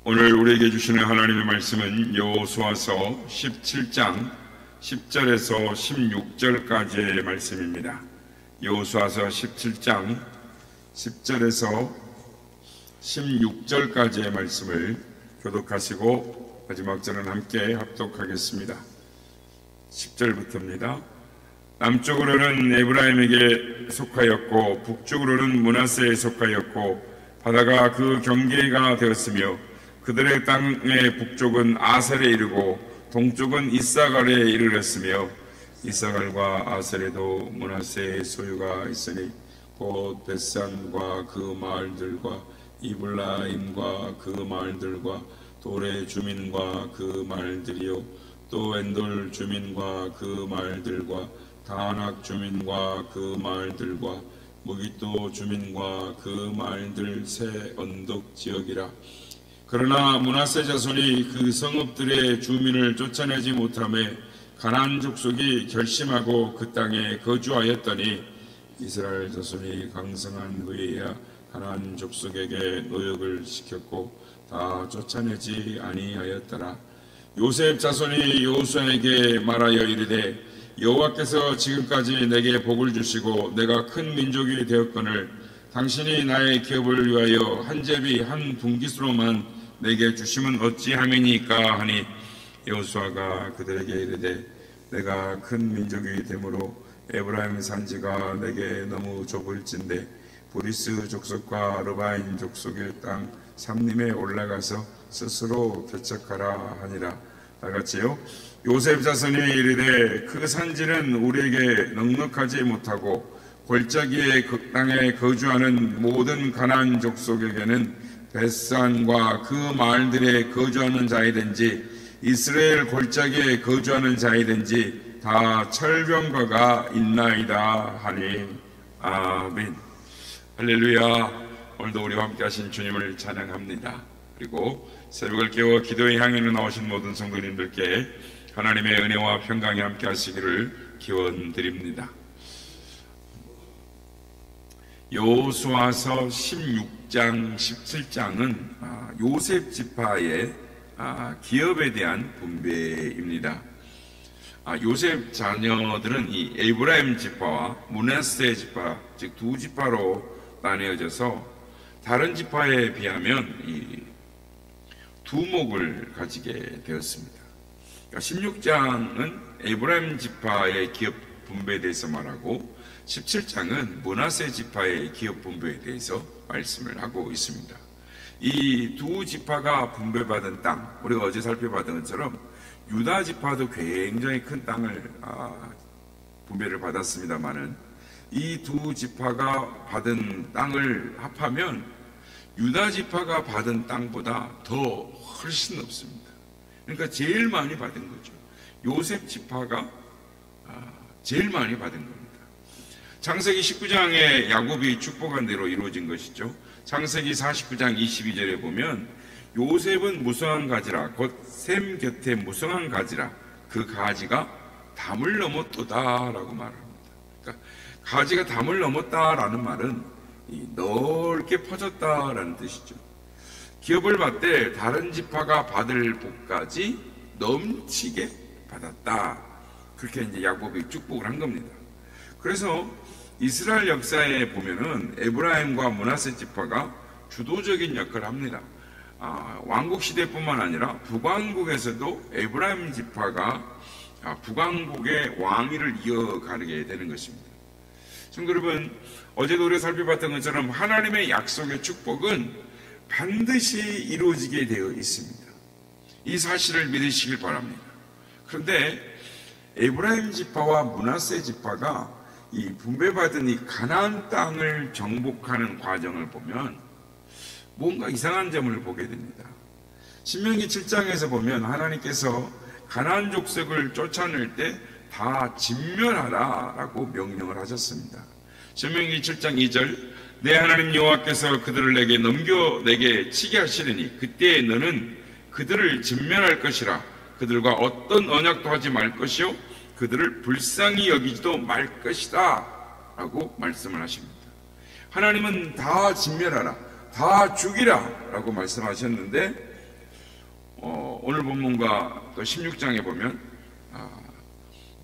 오늘 우리에게 주시는 하나님의 말씀은 여호수아서 17장 10절에서 16절까지의 말씀입니다. 여호수아서 17장 10절에서 16절까지의 말씀을 교독하시고 마지막 절은 함께 합독하겠습니다. 10절부터입니다. 남쪽으로는 에브라임에게 속하였고 북쪽으로는 므낫세에 속하였고 바다가 그 경계가 되었으며 그들의 땅의 북쪽은 아셀에 이르고 동쪽은 이사갈에 이르렀으며 이사갈과 아셀에도 므낫세의 소유가 있으니 곧 벳산과 그 마을들과 이블라임과 그 마을들과 돌의 주민과 그 마을들이요 또 엔돌 주민과 그 마을들과 다낙 주민과 그 마을들과 무기또 주민과 그 마을들 새 언덕 지역이라. 그러나 므낫세 자손이 그 성읍들의 주민을 쫓아내지 못하매 가나안 족속이 결심하고 그 땅에 거주하였더니 이스라엘 자손이 강성한 후에야 가나안 족속에게 노역을 시켰고 다 쫓아내지 아니하였더라. 요셉 자손이 여호수아에게 말하여 이르되 여호와께서 지금까지 내게 복을 주시고 내가 큰 민족이 되었거늘 당신이 나의 기업을 위하여 한 제비 한 둥깃으로만 내게 주시면 어찌함이니까 하니 여호수아가 그들에게 이르되 내가 큰 민족이 되므로 에브라임 산지가 내게 너무 좁을진데 브리스 족속과 르바인 족속의 땅 삼림에 올라가서 스스로 개척하라 하니라. 다같이요. 요셉 자손이 이르되 그 산지는 우리에게 넉넉하지 못하고 골짜기의 그 땅에 거주하는 모든 가나안 족속에게는 벳산과 그 마을들에 거주하는 자이든지 이스라엘 골짜기에 거주하는 자이든지 다 철병거가 있나이다 하니 아멘. 할렐루야. 오늘도 우리와 함께 하신 주님을 찬양합니다. 그리고 새벽을 깨워 기도의 향연으로 나오신 모든 성도님들께 하나님의 은혜와 평강이 함께 하시기를 기원드립니다. 여호수아서 16장, 17장은 요셉 지파의 기업에 대한 분배입니다. 요셉 자녀들은 이 에브라임 지파와 므낫세 지파, 즉 두 지파로 나뉘어져서 다른 지파에 비하면 이 두목을 가지게 되었습니다. 16장은 에브라임 지파의 기업 분배에 대해서 말하고 17장은 므낫세 지파의 기업 분배에 대해서 말씀을 하고 있습니다. 이 두 지파가 분배받은 땅, 우리가 어제 살펴봤던 것처럼 유다 지파도 굉장히 큰 땅을 분배를 받았습니다만은 이 두 지파가 받은 땅을 합하면 유다 지파가 받은 땅보다 더 훨씬 높습니다. 그러니까 제일 많이 받은 거죠. 요셉 지파가 제일 많이 받은 겁니다. 창세기 19장에 야곱이 축복한 대로 이루어진 것이죠. 창세기 49장 22절에 보면 요셉은 무성한 가지라 곧 셈 곁에 무성한 가지라 그 가지가 담을 넘었도다 라고 말합니다. 그러니까 가지가 담을 넘었다라는 말은 넓게 퍼졌다라는 뜻이죠. 기업을 받되 다른 지파가 받을 복까지 넘치게 받았다. 그렇게 이제 야곱이 축복을 한 겁니다. 그래서 이스라엘 역사에 보면은 에브라임과 므낫세 지파가 주도적인 역할을 합니다. 왕국 시대뿐만 아니라 북왕국에서도 에브라임 지파가 북왕국의 왕위를 이어가게 되는 것입니다. 성도 여러분, 어제도 우리가 살펴봤던 것처럼 하나님의 약속의 축복은 반드시 이루어지게 되어 있습니다. 이 사실을 믿으시길 바랍니다. 그런데 에브라임 지파와 므낫세 지파가 이 분배받은 이 가나안 땅을 정복하는 과정을 보면 뭔가 이상한 점을 보게 됩니다. 신명기 7장에서 보면 하나님께서 가나안 족속을 쫓아낼 때 다 진멸하라라고 명령을 하셨습니다. 신명기 7장 2절 내 하나님 여호와께서 그들을 내게 치게 하시리니 그때 너는 그들을 진멸할 것이라 그들과 어떤 언약도 하지 말 것이요 그들을 불쌍히 여기지도 말 것이다 라고 말씀을 하십니다. 하나님은 다 진멸하라, 다 죽이라 라고 말씀하셨는데 오늘 본문과 또 16장에 보면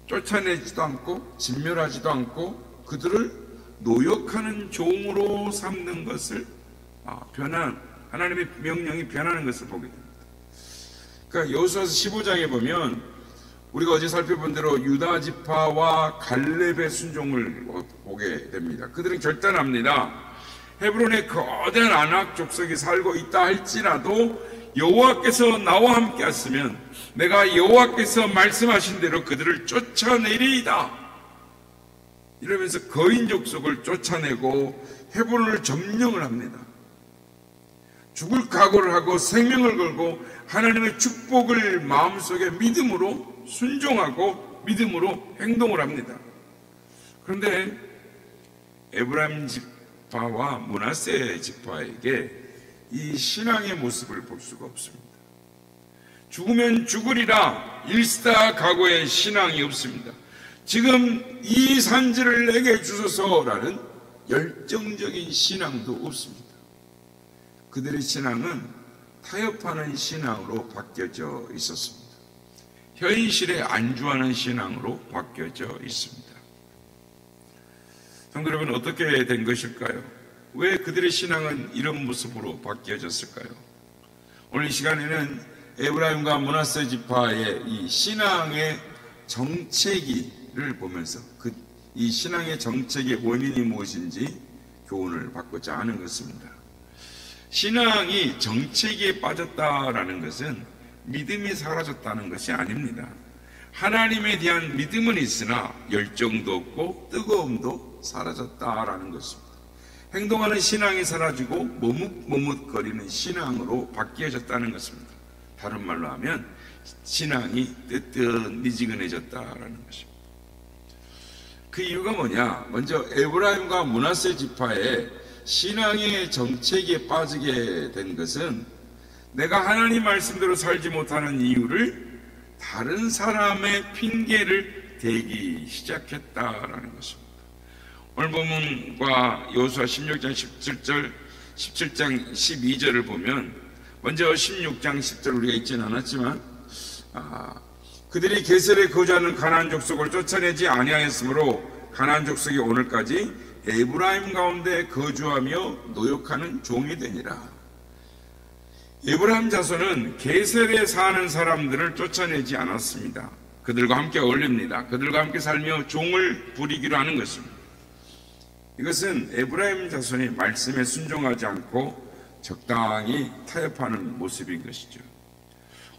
쫓아내지도 않고 진멸하지도 않고 그들을 노역하는 종으로 삼는 것을 하나님의 명령이 변하는 것을 보게 됩니다. 그러니까 여호수아서 15장에 보면 우리가 어제 살펴본 대로 유다 지파와 갈렙의 순종을 보게 됩니다. 그들은 결단합니다. 헤브론에 거대한 아낙 족속이 살고 있다 할지라도 여호와께서 나와 함께 하시면 내가 여호와께서 말씀하신 대로 그들을 쫓아내리이다. 이러면서 거인 족속을 쫓아내고 헤브론을 점령을 합니다. 죽을 각오를 하고 생명을 걸고 하나님의 축복을 마음속에 믿음으로 순종하고 믿음으로 행동을 합니다. 그런데 에브라임 지파와 므낫세 지파에게 이 신앙의 모습을 볼 수가 없습니다. 죽으면 죽으리라 일사각오의 신앙이 없습니다. 지금 이 산지를 내게 주소서라는 열정적인 신앙도 없습니다. 그들의 신앙은 타협하는 신앙으로 바뀌어져 있었습니다. 현실에 안주하는 신앙으로 바뀌어져 있습니다. 성도 여러분, 어떻게 된 것일까요? 왜 그들의 신앙은 이런 모습으로 바뀌어졌을까요? 오늘 이 시간에는 에브라임과 므낫세 지파의 이 신앙의 정체기를 보면서 이 신앙의 정체기의 원인이 무엇인지 교훈을 받고자 하는 것입니다. 신앙이 정체기에 빠졌다라는 것은 믿음이 사라졌다는 것이 아닙니다. 하나님에 대한 믿음은 있으나 열정도 없고 뜨거움도 사라졌다라는 것입니다. 행동하는 신앙이 사라지고 머뭇머뭇거리는 신앙으로 바뀌어졌다는 것입니다. 다른 말로 하면 신앙이 뜨뜻미지근해졌다라는 것입니다. 그 이유가 뭐냐? 먼저 에브라임과 므낫세 지파의 신앙의 정체기에 빠지게 된 것은 내가 하나님 말씀대로 살지 못하는 이유를 다른 사람의 핑계를 대기 시작했다라는 것입니다. 오늘 본문과 여호수아 16장 17장 12절을 보면 먼저 16장 10절 우리가 읽지는 않았지만 그들이 게셀에 거주하는 가나안 족속을 쫓아내지 아니하였으므로 가나안 족속이 오늘까지 에브라임 가운데 거주하며 노역하는 종이 되니라. 에브라임 자손은 게셀에 사는 사람들을 쫓아내지 않았습니다. 그들과 함께 어울립니다. 그들과 함께 살며 종을 부리기로 하는 것입니다. 이것은 에브라임 자손이 말씀에 순종하지 않고 적당히 타협하는 모습인 것이죠.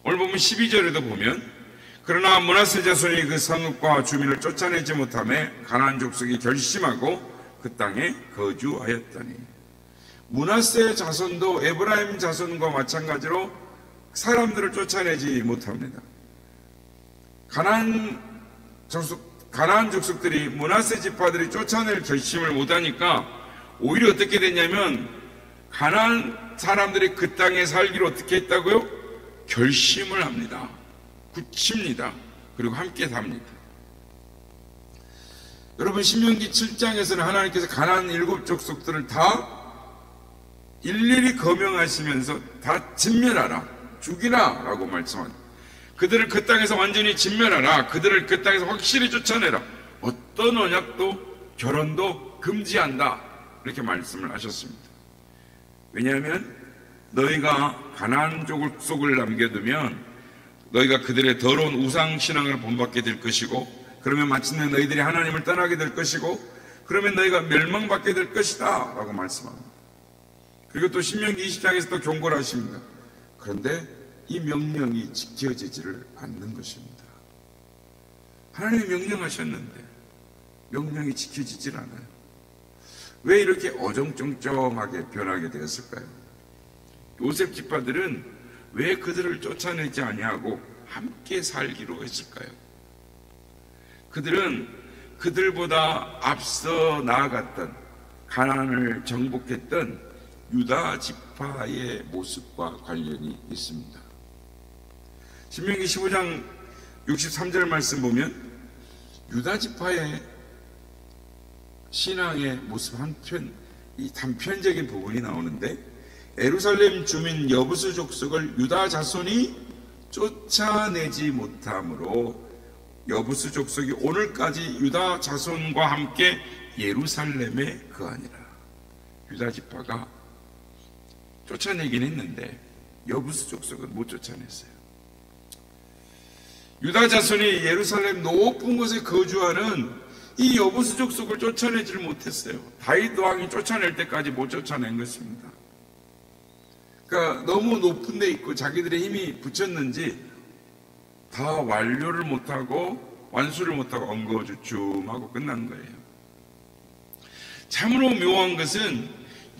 오늘 보면 12절에도 보면 그러나 므낫세 자손이 그 성읍과 주민을 쫓아내지 못하며 가나안 족속이 결심하고 그 땅에 거주하였더니, 므낫세 자손도 에브라임 자손과 마찬가지로 사람들을 쫓아내지 못합니다. 가나안 족속들이 므낫세 지파들이 쫓아낼 결심을 못하니까 오히려 어떻게 됐냐면 가나안 사람들이 그 땅에 살기로 어떻게 했다고요? 결심을 합니다. 굳힙니다. 그리고 함께 삽니다. 여러분, 신명기 7장에서는 하나님께서 가나안 7족속들을 다 일일이 거명하시면서 다 진멸하라, 죽이라 라고 말씀합니다. 그들을 그 땅에서 완전히 진멸하라, 그들을 그 땅에서 확실히 쫓아내라, 어떤 언약도 결혼도 금지한다, 이렇게 말씀을 하셨습니다. 왜냐하면 너희가 가나안 족속을 남겨두면 너희가 그들의 더러운 우상신앙을 본받게 될 것이고, 그러면 마침내 너희들이 하나님을 떠나게 될 것이고, 그러면 너희가 멸망받게 될 것이다 라고 말씀합니다. 그리고 또 신명기 20장에서 또 경고를 하십니다. 그런데 이 명령이 지켜지지를 않는 것입니다. 하나님이 명령하셨는데 명령이 지켜지질 않아요. 왜 이렇게 어정쩡쩡하게 변하게 되었을까요? 요셉 지파들은 왜 그들을 쫓아내지 아니하고 함께 살기로 했을까요? 그들은 그들보다 앞서 나아갔던, 가나안을 정복했던 유다 지파의 모습과 관련이 있습니다. 신명기 15장 63절 말씀 보면 유다 지파의 신앙의 모습 이 단편적인 부분이 나오는데, 예루살렘 주민 여부수 족속을 유다 자손이 쫓아내지 못함으로 여부수 족속이 오늘까지 유다 자손과 함께 예루살렘에 거하니라. 유다 지파가 쫓아내긴 했는데 여부수 족속은 못 쫓아냈어요. 유다 자손이 예루살렘 높은 곳에 거주하는 이 여부수 족속을 쫓아내지를 못했어요. 다윗 왕이 쫓아낼 때까지 못 쫓아낸 것입니다. 그러니까 너무 높은 데 있고 자기들의 힘이 붙였는지 다 완료를 못하고 완수를 못하고 엉거주춤하고 끝난 거예요. 참으로 묘한 것은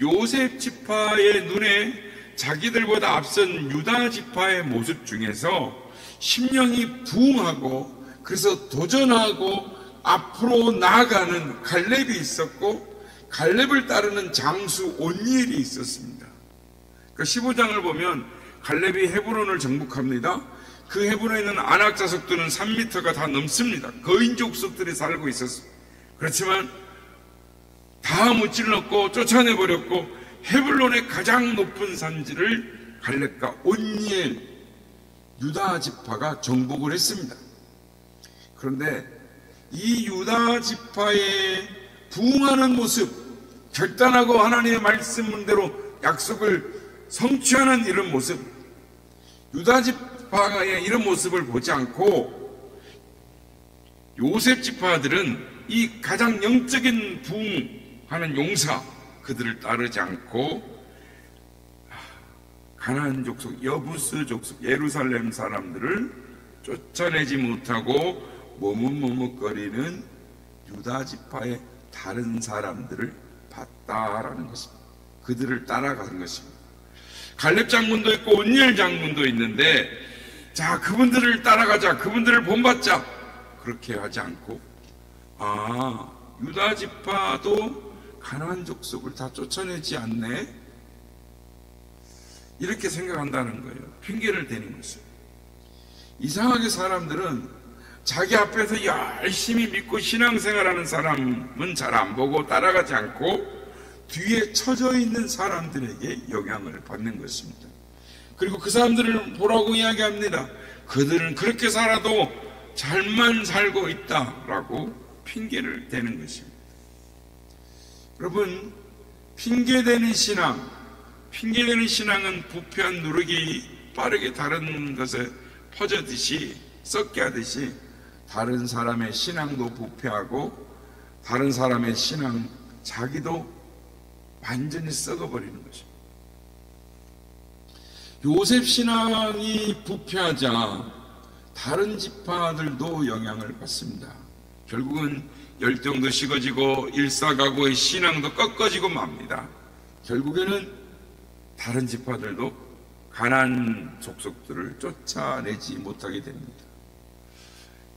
요셉 지파의 눈에 자기들보다 앞선 유다 지파의 모습 중에서 심령이 부응하고 그래서 도전하고 앞으로 나아가는 갈렙이 있었고 갈렙을 따르는 장수 온니엘이 있었습니다. 그러니까 15장을 보면 갈렙이 헤브론을 정복합니다. 그 헤브론에 있는 아낙 자손들은 3m가 다 넘습니다. 거인 족속들이 살고 있었습니다. 그렇지만 다 무찔렀고 쫓아내버렸고 헤블론의 가장 높은 산지를 갈렙과 온니엘 유다 지파가 정복을 했습니다. 그런데 이 유다 지파의 부응하는 모습, 결단하고 하나님의 말씀대로 약속을 성취하는 이런 모습, 유다 지파의 이런 모습을 보지 않고 요셉 지파들은 이 가장 영적인 부응하는 용사 그들을 따르지 않고 가나안 족속, 여부스 족속, 예루살렘 사람들을 쫓아내지 못하고 머뭇머뭇거리는 유다 지파의 다른 사람들을 봤다라는 것입니다. 그들을 따라가는 것입니다. 갈렙 장군도 있고 온니엘 장군도 있는데 자 그분들을 따라가자, 그분들을 본받자 그렇게 하지 않고 유다 지파도 가나안 족속을 다 쫓아내지 않네 이렇게 생각한다는 거예요. 핑계를 대는 것이에요. 이상하게 사람들은 자기 앞에서 열심히 믿고 신앙생활하는 사람은 잘 안 보고 따라가지 않고 뒤에 처져 있는 사람들에게 영향을 받는 것입니다. 그리고 그 사람들을 보라고 이야기합니다. 그들은 그렇게 살아도 잘만 살고 있다라고 핑계를 대는 것입니다. 여러분, 핑계대는 신앙은 부패한 누룩이 빠르게 다른 것에 퍼지듯이 썩게 하듯이 다른 사람의 신앙도 부패하고 다른 사람의 신앙 자기도 완전히 썩어버리는 것입니다. 요셉 신앙이 부패하자 다른 지파들도 영향을 받습니다. 결국은 열정도 식어지고 일사가구의 신앙도 꺾어지고 맙니다. 결국에는 다른 지파들도 가나안 족속들을 쫓아내지 못하게 됩니다.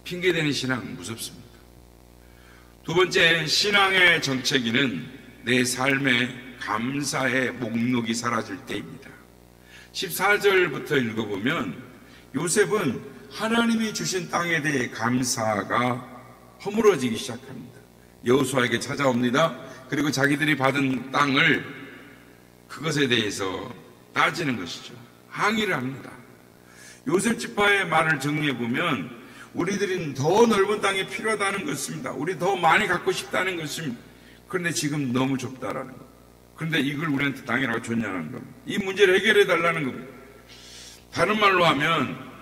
핑계대는 신앙 무섭습니다. 두 번째, 신앙의 정체기는 내 삶의 감사의 목록이 사라질 때입니다. 14절부터 읽어보면 요셉은 하나님이 주신 땅에 대해 감사가 허물어지기 시작합니다. 여호수아에게 찾아옵니다. 그리고 자기들이 받은 땅을 그것에 대해서 따지는 것이죠. 항의를 합니다. 요셉 지파의 말을 정리해보면 우리들은 더 넓은 땅이 필요하다는 것입니다. 우리 더 많이 갖고 싶다는 것입니다. 그런데 지금 너무 좁다라는 것. 그런데 이걸 우리한테 땅이라고 줬냐는 겁니다. 이 문제를 해결해 달라는 겁니다. 다른 말로 하면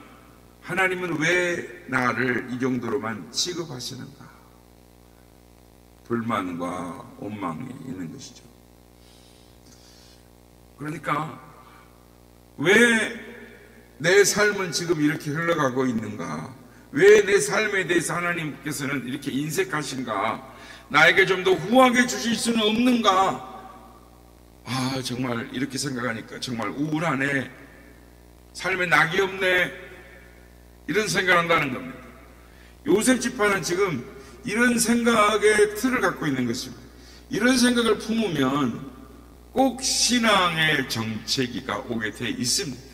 하나님은 왜 나를 이 정도로만 취급하시는가? 불만과 원망이 있는 것이죠. 그러니까 왜 내 삶은 지금 이렇게 흘러가고 있는가? 왜 내 삶에 대해서 하나님께서는 이렇게 인색하신가? 나에게 좀 더 후하게 주실 수는 없는가? 정말 이렇게 생각하니까 정말 우울하네. 삶에 낙이 없네. 이런 생각을 한다는 겁니다. 요셉 지파는 지금 이런 생각의 틀을 갖고 있는 것입니다. 이런 생각을 품으면 꼭 신앙의 정체기가 오게 돼 있습니다.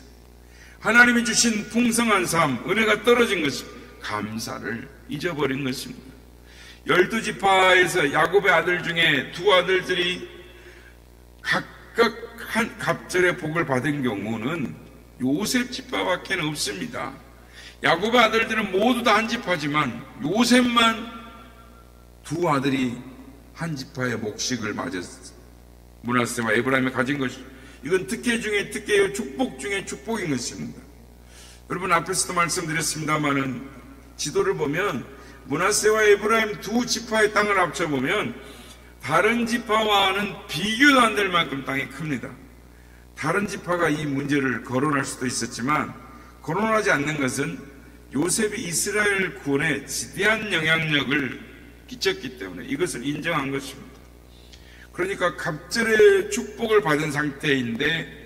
하나님이 주신 풍성한 삶, 은혜가 떨어진 것입니다. 감사를 잊어버린 것입니다. 12지파에서 야곱의 아들 중에 두 아들들이 각각 한 갑절의 복을 받은 경우는 요셉 지파밖에 없습니다. 야곱의 아들들은 모두 다 한 지파지만 요셉만 두 아들이 한 지파의 목식을 맞았어요. 므낫세와 에브라임이 가진 것이, 이건 특혜 중에 특혜요, 축복 중에 축복인 것입니다. 여러분, 앞에서도 말씀드렸습니다마는 지도를 보면 므낫세와 에브라임 두 지파의 땅을 합쳐보면 다른 지파와는 비교도 안 될 만큼 땅이 큽니다. 다른 지파가 이 문제를 거론할 수도 있었지만 거론하지 않는 것은 요셉이 이스라엘 구원에 지대한 영향력을 끼쳤기 때문에 이것을 인정한 것입니다. 그러니까 갑절의 축복을 받은 상태인데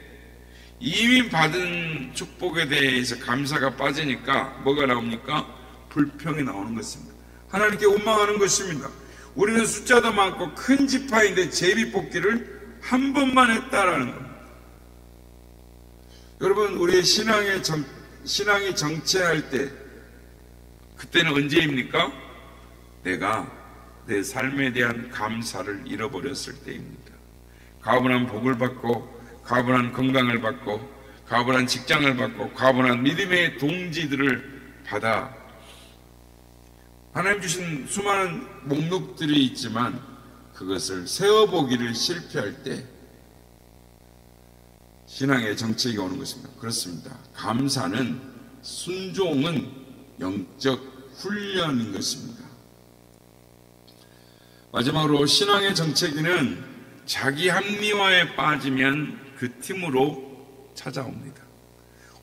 이미 받은 축복에 대해서 감사가 빠지니까 뭐가 나옵니까? 불평이 나오는 것입니다. 하나님께 원망하는 것입니다. 우리는 숫자도 많고 큰 지파인데 제비뽑기를 한 번만 했다라는 겁니다. 여러분, 우리의 신앙이 정체할 때, 그때는 언제입니까? 내가 내 삶에 대한 감사를 잃어버렸을 때입니다. 가분한 복을 받고, 가분한 건강을 받고, 가분한 직장을 받고, 가분한 믿음의 동지들을 받아 하나님 주신 수많은 목록들이 있지만 그것을 세어보기를 실패할 때 신앙의 정체가 오는 것입니다. 그렇습니다. 감사는, 순종은 영적 훈련인 것입니다. 마지막으로 신앙의 정체기는 자기 합리화에 빠지면 그 틈으로 찾아옵니다.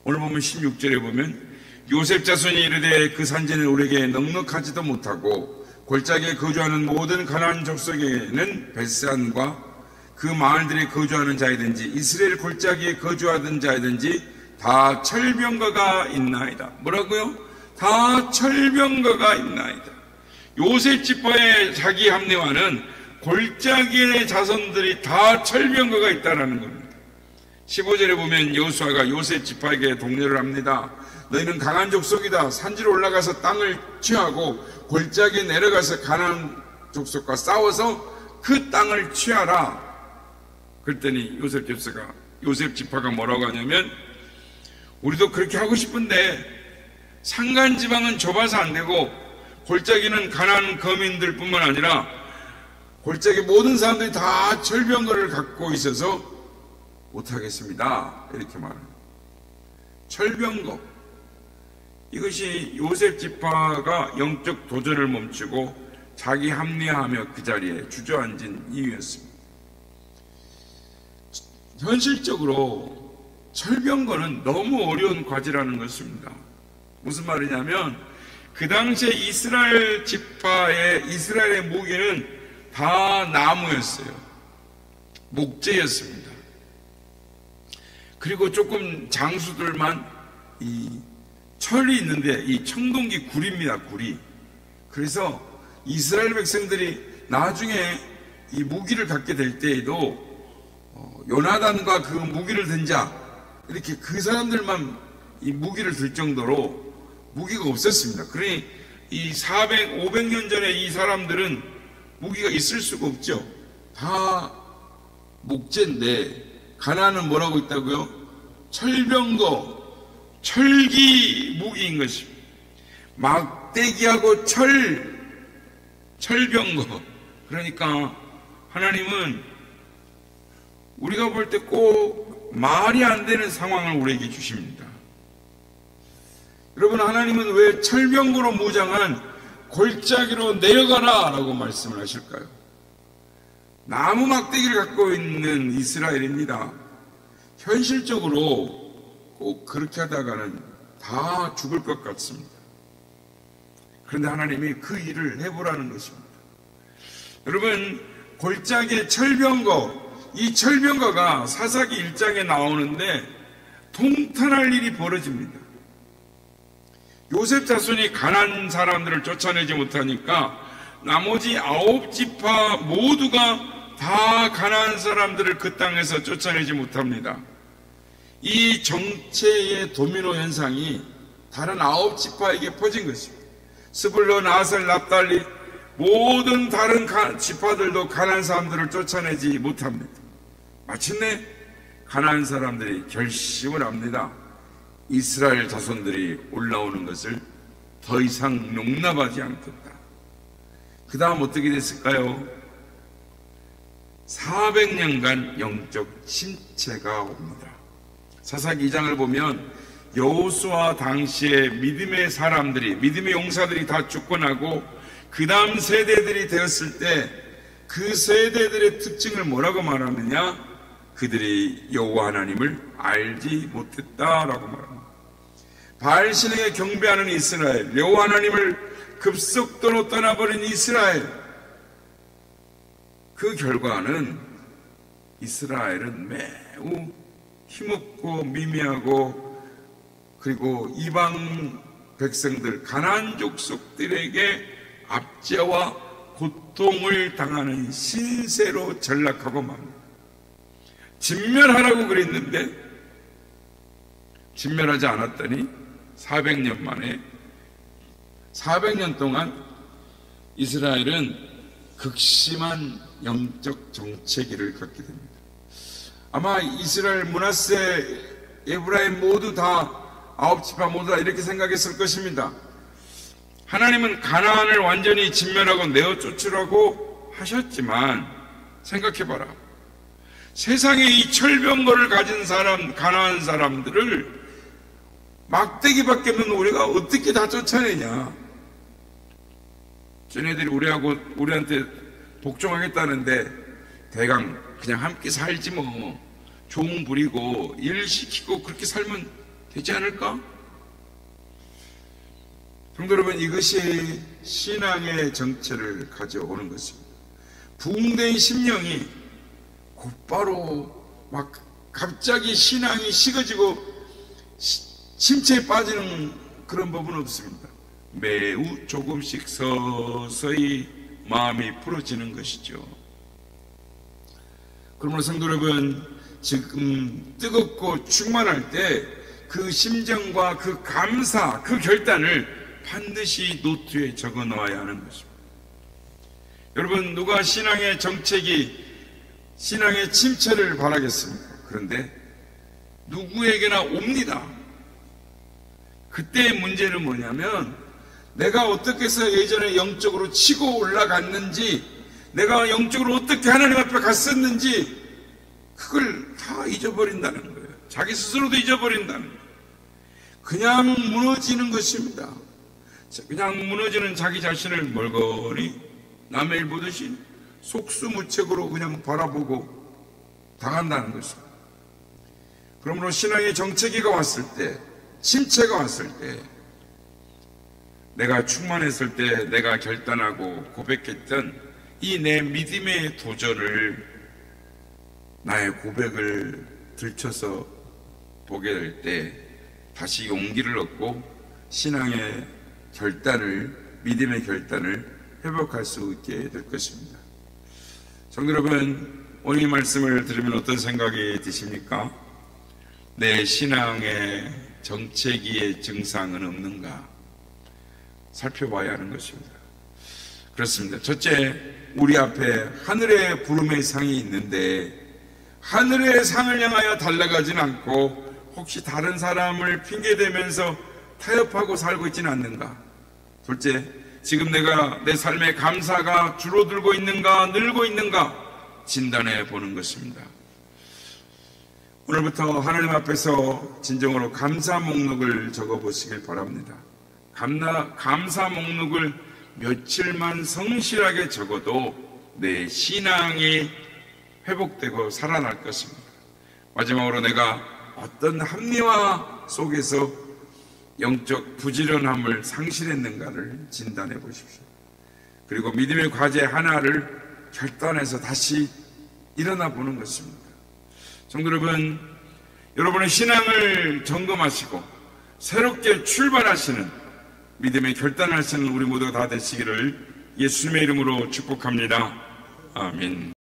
오늘 보면 16절에 보면 요셉 자손이 이르되 그 산지는 우리에게 넉넉하지도 못하고 골짜기에 거주하는 모든 가나안 족속에는 벳산과 그 마을들에 거주하는 자이든지 이스라엘 골짜기에 거주하던 자이든지 다 철병거가 있나이다. 뭐라고요? 다 철병거가 있나이다. 요셉 지파의 자기 합리화는 골짜기의 자손들이 다 철병거가 있다는 겁니다. 15절에 보면 여호수아가 요셉 지파에게 독려를 합니다. 너희는 강한 족속이다. 산지로 올라가서 땅을 취하고 골짜기에 내려가서 가나안 족속과 싸워서 그 땅을 취하라. 그랬더니 요셉 지파가 뭐라고 하냐면, 우리도 그렇게 하고 싶은데 산간지방은 좁아서 안 되고 골짜기는 가나안 거민들 뿐만 아니라 골짜기 모든 사람들이 다 철병거를 갖고 있어서 못하겠습니다. 이렇게 말합니다. 철병거, 이것이 요셉 지파가 영적 도전을 멈추고 자기 합리화하며 그 자리에 주저앉은 이유였습니다. 현실적으로 철병거는 너무 어려운 과제라는 것입니다. 무슨 말이냐면 그 당시에 이스라엘의 무기는 다 나무였어요. 목재였습니다. 그리고 조금 장수들만 이 철이 있는데 이 청동기 구리입니다. 구리. 그래서 이스라엘 백성들이 나중에 이 무기를 갖게 될 때에도 요나단과 그 무기를 든 자, 이렇게 그 사람들만 이 무기를 들 정도로 무기가 없었습니다. 그러니 이 500년 전에 이 사람들은 무기가 있을 수가 없죠. 다 목재인데 가나안은 뭐라고 있다고요? 철병거, 철기 무기인 것입니다. 막대기하고 철병거. 그러니까 하나님은 우리가 볼 때 꼭 말이 안 되는 상황을 우리에게 주십니다. 여러분, 하나님은 왜 철병거로 무장한 골짜기로 내려가라 라고 말씀을 하실까요? 나무 막대기를 갖고 있는 이스라엘입니다. 현실적으로 꼭 그렇게 하다가는 다 죽을 것 같습니다. 그런데 하나님이 그 일을 해보라는 것입니다. 여러분, 골짜기의 철병거, 이 철병거가 사사기 1장에 나오는데 통탄할 일이 벌어집니다. 요셉 자손이 가난한 사람들을 쫓아내지 못하니까 나머지 9지파 모두가 다 가난한 사람들을 그 땅에서 쫓아내지 못합니다. 이 정체의 도미노 현상이 다른 9지파에게 퍼진 것입니다. 스불론, 아셀, 납달리 모든 다른 지파들도 가난한 사람들을 쫓아내지 못합니다. 마침내 가난한 사람들이 결심을 합니다. 이스라엘 자손들이 올라오는 것을 더 이상 용납하지 않겠다. 그 다음 어떻게 됐을까요? 400년간 영적 침체가 옵니다. 사사기 2장을 보면 여호수아 당시에 믿음의 사람들이, 믿음의 용사들이 다 죽고 나고 그 다음 세대들이 되었을 때 그 세대들의 특징을 뭐라고 말하느냐? 그들이 여호와 하나님을 알지 못했다라고 말합니다. 바알신에게 경배하는 이스라엘, 여호와 하나님을 급속도로 떠나버린 이스라엘, 그 결과는 이스라엘은 매우 힘없고 미미하고 그리고 이방 백성들, 가나안 족속들에게 압제와 고통을 당하는 신세로 전락하고 맙니다. 진멸하라고 그랬는데 진멸하지 않았더니 400년 만에 400년 동안 이스라엘은 극심한 영적 정체기를 갖게 됩니다. 아마 이스라엘, 므낫세, 에브라임 모두 다, 9지파 모두 다 이렇게 생각했을 것입니다. 하나님은 가나안을 완전히 진멸하고 내어 쫓으라고 하셨지만 생각해봐라. 세상에 이 철병거를 가진 사람, 가나안 사람들을 막대기 밖에 없는 우리가 어떻게 다 쫓아내냐. 쟤네들이 우리한테 복종하겠다는데 대강 그냥 함께 살지 뭐, 종 부리고 일 시키고 그렇게 살면 되지 않을까? 성도 여러분, 이것이 신앙의 정체를 가져오는 것입니다. 부흥된 심령이 곧바로 막 갑자기 신앙이 식어지고 침체에 빠지는 그런 법은 없습니다. 매우 조금씩 서서히 마음이 풀어지는 것이죠. 그러므로 성도 여러분, 지금 뜨겁고 충만할 때 그 심정과 그 감사, 그 결단을 반드시 노트에 적어 놓아야 하는 것입니다. 여러분, 누가 신앙의 정체기, 신앙의 침체를 바라겠습니까? 그런데 누구에게나 옵니다. 그때의 문제는 뭐냐면 내가 어떻게 해서 예전에 영적으로 치고 올라갔는지, 내가 영적으로 어떻게 하나님 앞에 갔었는지 그걸 다 잊어버린다는 거예요. 자기 스스로도 잊어버린다는 거예요. 그냥 무너지는 것입니다. 그냥 무너지는 자기 자신을 멀거니 남의 일 보듯이 속수무책으로 그냥 바라보고 당한다는 것입니다. 그러므로 신앙의 정체기가 왔을 때, 침체가 왔을 때, 내가 충만했을 때 내가 결단하고 고백했던 이 내 믿음의 도전을, 나의 고백을 들춰서 보게 될 때 다시 용기를 얻고 신앙의 결단을, 믿음의 결단을 회복할 수 있게 될 것입니다. 성도 여러분, 오늘 이 말씀을 들으면 어떤 생각이 드십니까? 내 신앙의 정체기의 증상은 없는가 살펴봐야 하는 것입니다. 그렇습니다. 첫째, 우리 앞에 하늘의 부름의 상이 있는데 하늘의 상을 향하여 달려가지는 않고 혹시 다른 사람을 핑계대면서 타협하고 살고 있지는 않는가? 둘째, 지금 내가 내 삶의 감사가 줄어들고 있는가, 늘고 있는가 진단해 보는 것입니다. 오늘부터 하나님 앞에서 진정으로 감사 목록을 적어 보시길 바랍니다. 감사 목록을 며칠만 성실하게 적어도 내 신앙이 회복되고 살아날 것입니다. 마지막으로 내가 어떤 합리화 속에서 영적 부지런함을 상실했는가를 진단해 보십시오. 그리고 믿음의 과제 하나를 결단해서 다시 일어나 보는 것입니다. 성도 여러분, 여러분의 신앙을 점검하시고 새롭게 출발하시는 믿음의 결단하시는 우리 모두가 다 되시기를 예수님의 이름으로 축복합니다. 아멘.